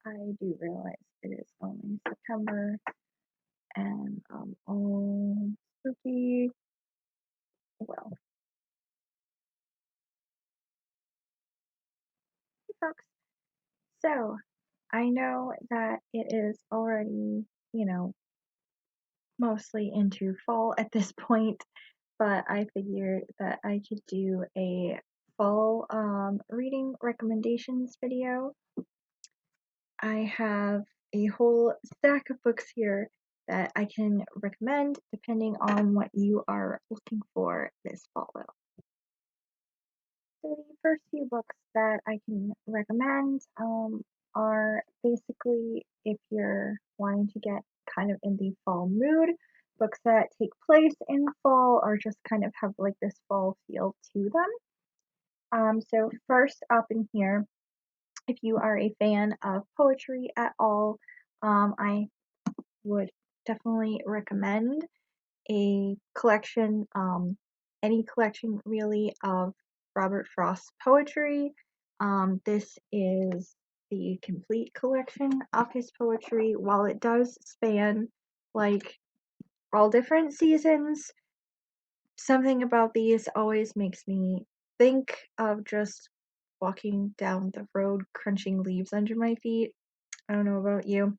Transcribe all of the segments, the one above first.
I do realize it is only September and all spooky. Well, hey folks. So I know that it is already, mostly into fall at this point, but I figured that I could do a fall reading recommendations video. I have a whole stack of books here that I can recommend depending on what you are looking for this fall. So the first few books that I can recommend are basically if you're wanting to get kind of in the fall mood, books that take place in fall or just kind of have like this fall feel to them. So first up in here, if you are a fan of poetry at all, I would definitely recommend a collection, any collection really of Robert Frost's poetry. This is the complete collection of his poetry. While it does span like all different seasons, something about these always makes me think of just walking down the road crunching leaves under my feet. I don't know about you.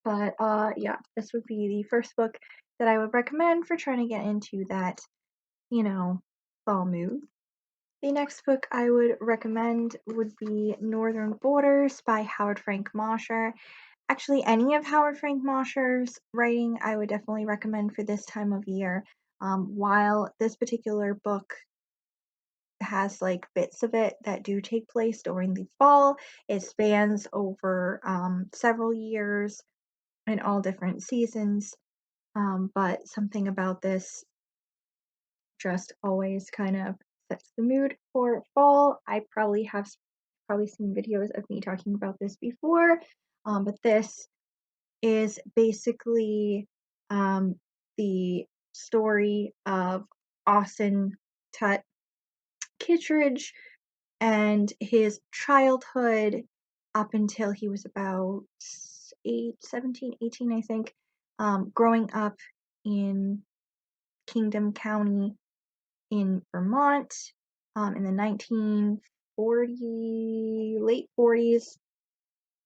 But yeah, this would be the first book that I would recommend for trying to get into that, fall mood. The next book I would recommend would be Northern Borders by Howard Frank Mosher. Actually, any of Howard Frank Mosher's writing I would definitely recommend for this time of year. While this particular book has like bits of it that do take place during the fall, it spans over several years in all different seasons. But something about this just always kind of sets the mood for fall. I probably seen videos of me talking about this before, but this is basically the story of Austin Tut Kittredge and his childhood up until he was about 17, 18, I think, growing up in Kingdom County in Vermont in the late 40s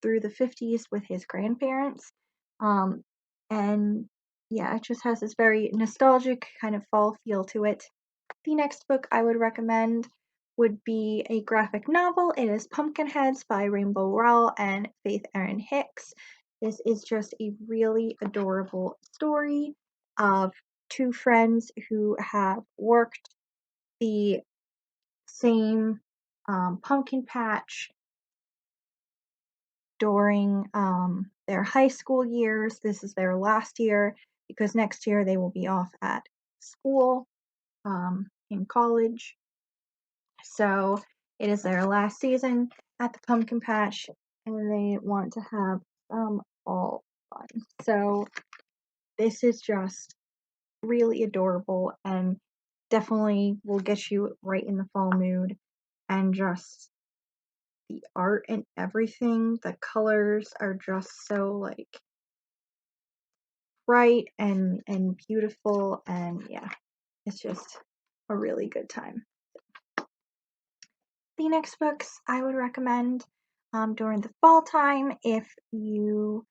through the 50s with his grandparents. Um, and yeah, it just has this very nostalgic kind of fall feel to it. The next book I would recommend would be a graphic novel. It is Pumpkinheads by Rainbow Rowell and Faith Erin Hicks. This is just a really adorable story of two friends who have worked the same pumpkin patch during their high school years. This is their last year because next year they will be off at school in college. So it is their last season at the pumpkin patch and they want to have some fall fun. So this is just really adorable and definitely will get you right in the fall mood, and just the art and everything, the colors are just so like bright and beautiful, and yeah, it's just a really good time. The next books I would recommend during the fall time, if you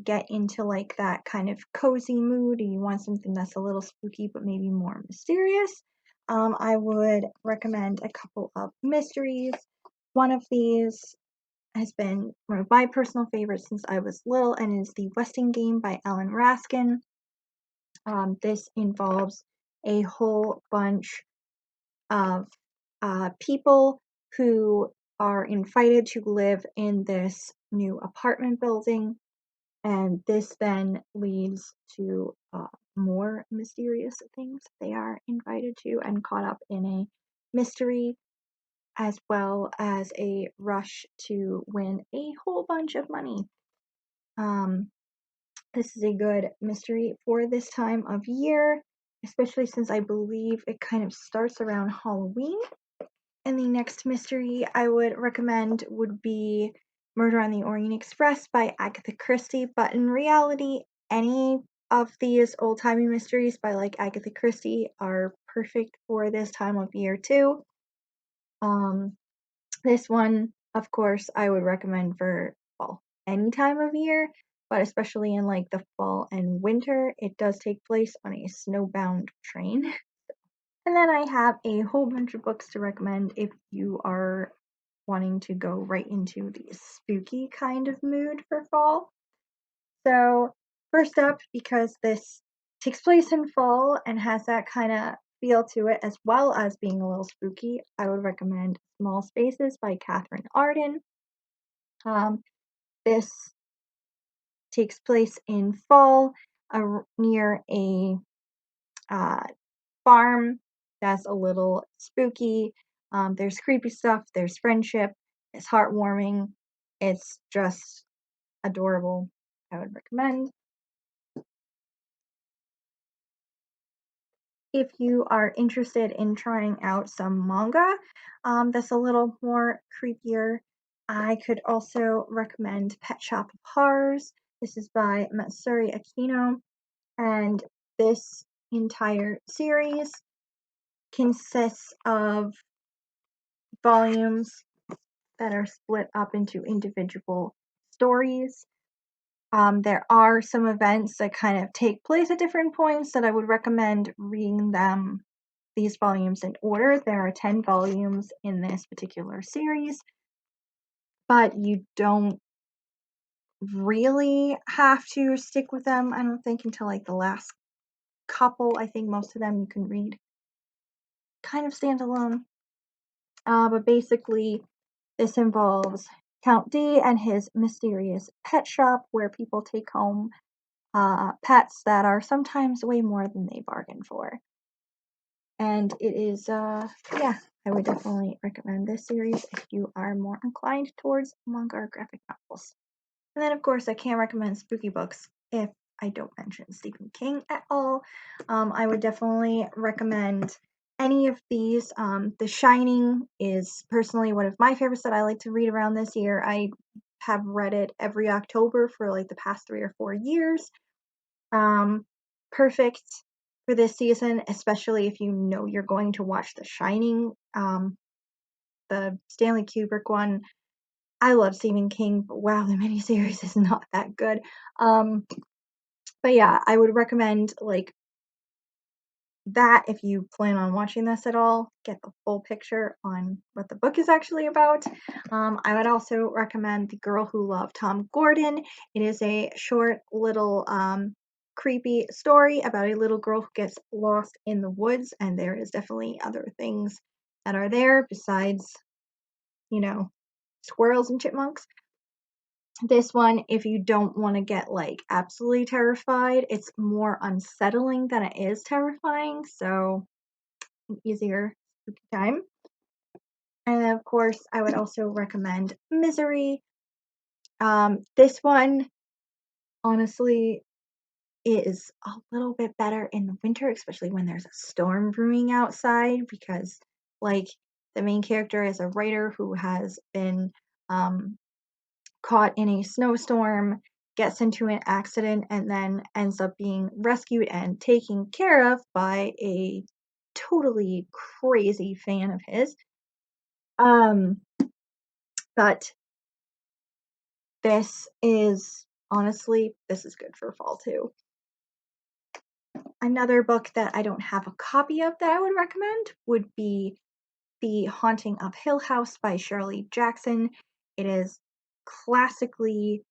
get into like that kind of cozy mood and you want something that's a little spooky but maybe more mysterious, I would recommend a couple of mysteries. One of these has been one of my personal favorites since I was little, and is The Westing Game by Ellen Raskin. This involves a whole bunch of people who are invited to live in this new apartment building, and this then leads to more mysterious things they are invited to and caught up in a mystery, as well as a rush to win a whole bunch of money. This is a good mystery for this time of year, especially since I believe it kind of starts around Halloween. And the next mystery I would recommend would be Murder on the Orient Express by Agatha Christie, but in reality, any of these old-timey mysteries by like Agatha Christie are perfect for this time of year too. This one, of course, I would recommend for fall, any time of year, but especially in like the fall and winter. It does take place on a snowbound train. And then I have a whole bunch of books to recommend if you are wanting to go right into the spooky kind of mood for fall. So, first up, because this takes place in fall and has that kind of feel to it, as well as being a little spooky, I would recommend Small Spaces by Catherine Arden. This takes place in fall near a uh, farm that's a little spooky. There's creepy stuff, there's friendship, it's heartwarming, it's just adorable. I would recommend. If you are interested in trying out some manga that's a little more creepier, I could also recommend Pet Shop of Horrors. This is by Matsuri Akino, and this entire series consists of volumes that are split up into individual stories. There are some events that kind of take place at different points that I would recommend reading these volumes in order. There are 10 volumes in this particular series, but you don't really have to stick with them, I don't think, until like the last couple. I think most of them you can read kind of standalone. But basically, this involves Count D and his mysterious pet shop where people take home pets that are sometimes way more than they bargain for. And it is, yeah, I would definitely recommend this series if you are more inclined towards manga or graphic novels. And then, of course, I can't recommend spooky books if I don't mention Stephen King at all. I would definitely recommend any of these. The Shining is personally one of my favorites that I like to read around this year. I have read it every October for like the past 3 or 4 years. Perfect for this season, especially if you know you're going to watch The Shining, the Stanley Kubrick one. I love Stephen King, but wow, the miniseries is not that good. But yeah, I would recommend like that if you plan on watching this at all, get the full picture on what the book is actually about. I would also recommend The Girl Who Loved Tom Gordon. It is a short little creepy story about a little girl who gets lost in the woods, and there is definitely other things that are there besides, you know, squirrels and chipmunks. This one, if you don't want to get like absolutely terrified, it's more unsettling than it is terrifying, so an easier spooky time. And then, of course, I would also recommend Misery. This one, honestly, is a little bit better in the winter, especially when there's a storm brewing outside, because like the main character is a writer who has been caught in a snowstorm, gets into an accident, and then ends up being rescued and taken care of by a totally crazy fan of his. But this is honestly, this is good for fall too. Another book that I don't have a copy of that I would recommend would be The Haunting of Hill House by Shirley Jackson. It is classically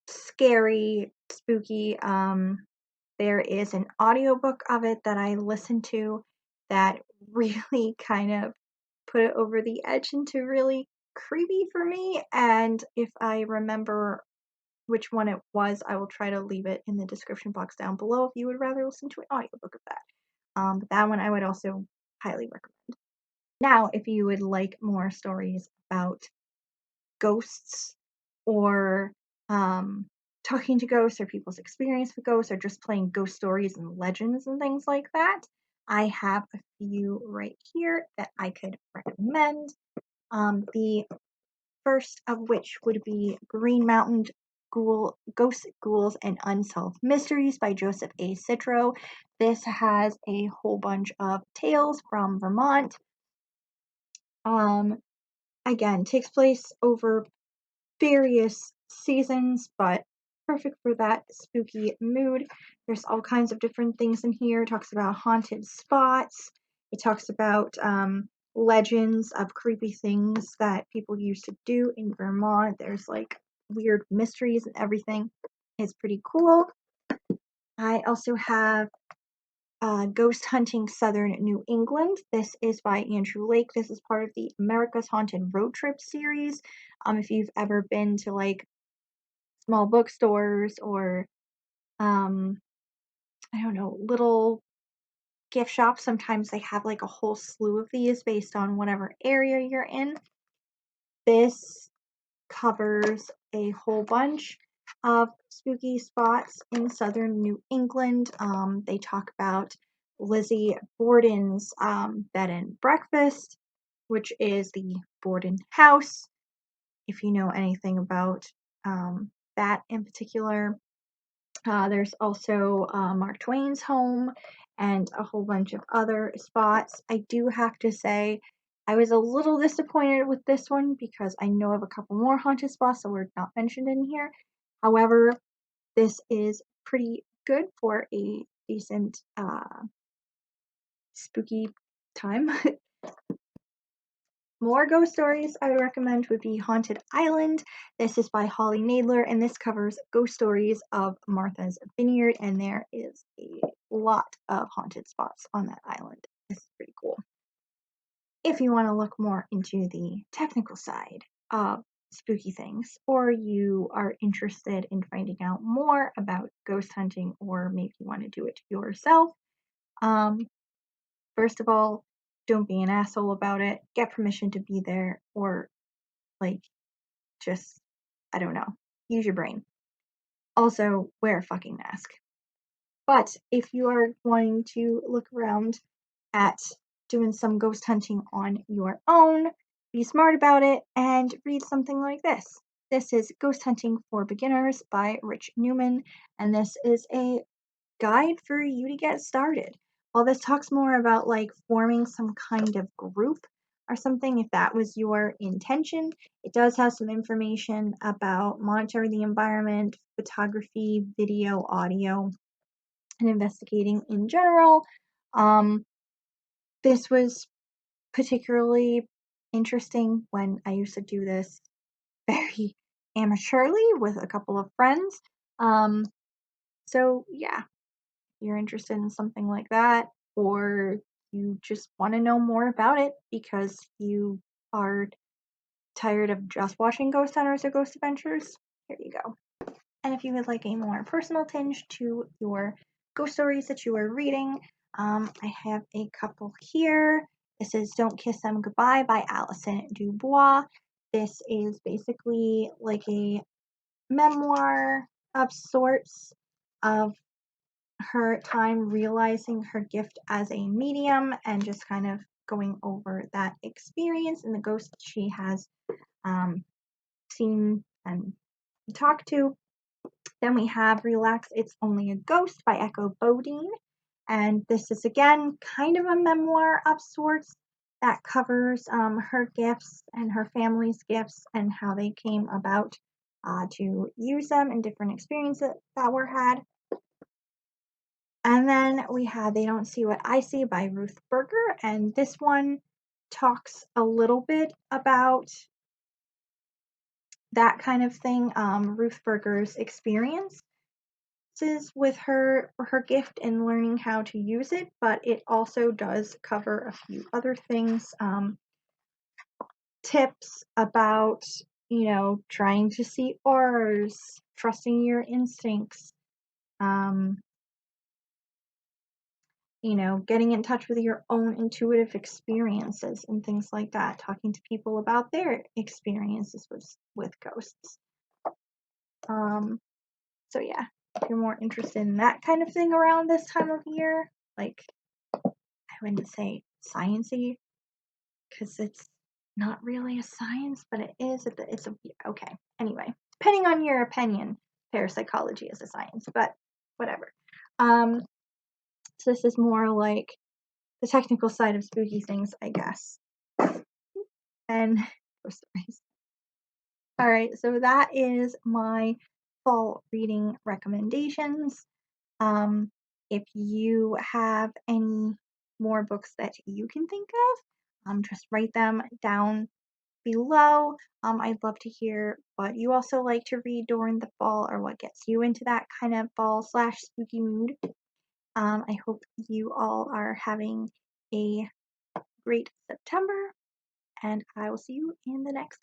scary, spooky. There is an audiobook of it that I listened to that really kind of put it over the edge into really creepy for me. And if I remember which one it was, I will try to leave it in the description box down below if you would rather listen to an audiobook of that. But that one I would also highly recommend. Now, if you would like more stories about ghosts or talking to ghosts or people's experience with ghosts or just playing ghost stories and legends and things like that, I have a few right here that I could recommend. The first of which would be Green Mountain Ghosts, Ghouls, and Unsolved Mysteries by Joseph A. Citro. This has a whole bunch of tales from Vermont. Again, takes place over various seasons, but perfect for that spooky mood. There's all kinds of different things in here. It talks about haunted spots. It talks about legends of creepy things that people used to do in Vermont. There's like weird mysteries and everything. It's pretty cool. I also have Ghost Hunting Southern New England. This is by Andrew Lake. This is part of the America's Haunted Road Trip series. If you've ever been to like small bookstores or I don't know, little gift shops, sometimes they have like a whole slew of these based on whatever area you're in. This covers a whole bunch of spooky spots in southern New England. They talk about Lizzie Borden's bed and breakfast, which is the Borden house, if you know anything about that in particular. There's also Mark Twain's home and a whole bunch of other spots. I do have to say, I was a little disappointed with this one because I know of a couple more haunted spots that were not mentioned in here. However, this is pretty good for a decent spooky time. More ghost stories I would recommend would be Haunted Island. This is by Holly Nadler, and this covers ghost stories of Martha's Vineyard, and there is a lot of haunted spots on that island. This is pretty cool. If you want to look more into the technical side of spooky things, or you are interested in finding out more about ghost hunting, or maybe you want to do it yourself, first of all, don't be an asshole about it. Get permission to be there, or like, just, I don't know, use your brain. Also, wear a fucking mask. But if you are wanting to look around at doing some ghost hunting on your own, be smart about it and read something like this. This is Ghost Hunting for Beginners by Rich Newman, and this is a guide for you to get started. While this talks more about like forming some kind of group or something, if that was your intention, it does have some information about monitoring the environment, photography, video, audio, and investigating in general. This was particularly interesting when I used to do this very amateurly with a couple of friends. So yeah, you're interested in something like that, or you just want to know more about it because you are tired of just watching Ghost Hunters or Ghost Adventures, here you go. And if you would like a more personal tinge to your ghost stories that you are reading, I have a couple here. This is Don't Kiss Them Goodbye by Alison Dubois. This is basically like a memoir of sorts of her time realizing her gift as a medium and just kind of going over that experience and the ghosts she has seen and talked to. Then we have Relax, It's Only a Ghost by Echo Bodine. And this is again kind of a memoir of sorts that covers her gifts and her family's gifts and how they came about to use them and different experiences that were had. And then we have They Don't See What I See by Ruth Berger, and this one talks a little bit about that kind of thing. Ruth Berger's experiences with her gift and learning how to use it, but it also does cover a few other things, tips about, trying to see auras, trusting your instincts, getting in touch with your own intuitive experiences and things like that, talking to people about their experiences with ghosts. So yeah, if you're more interested in that kind of thing around this time of year, like, I wouldn't say sciencey, because it's not really a science, but it is. It's a okay. Anyway, depending on your opinion, parapsychology is a science, but whatever. So this is more like the technical side of spooky things, I guess. And ghost stories. All right, so that is my fall reading recommendations. If you have any more books that you can think of, just write them down below. I'd love to hear what you also like to read during the fall or what gets you into that kind of fall slash spooky mood. I hope you all are having a great September, and I will see you in the next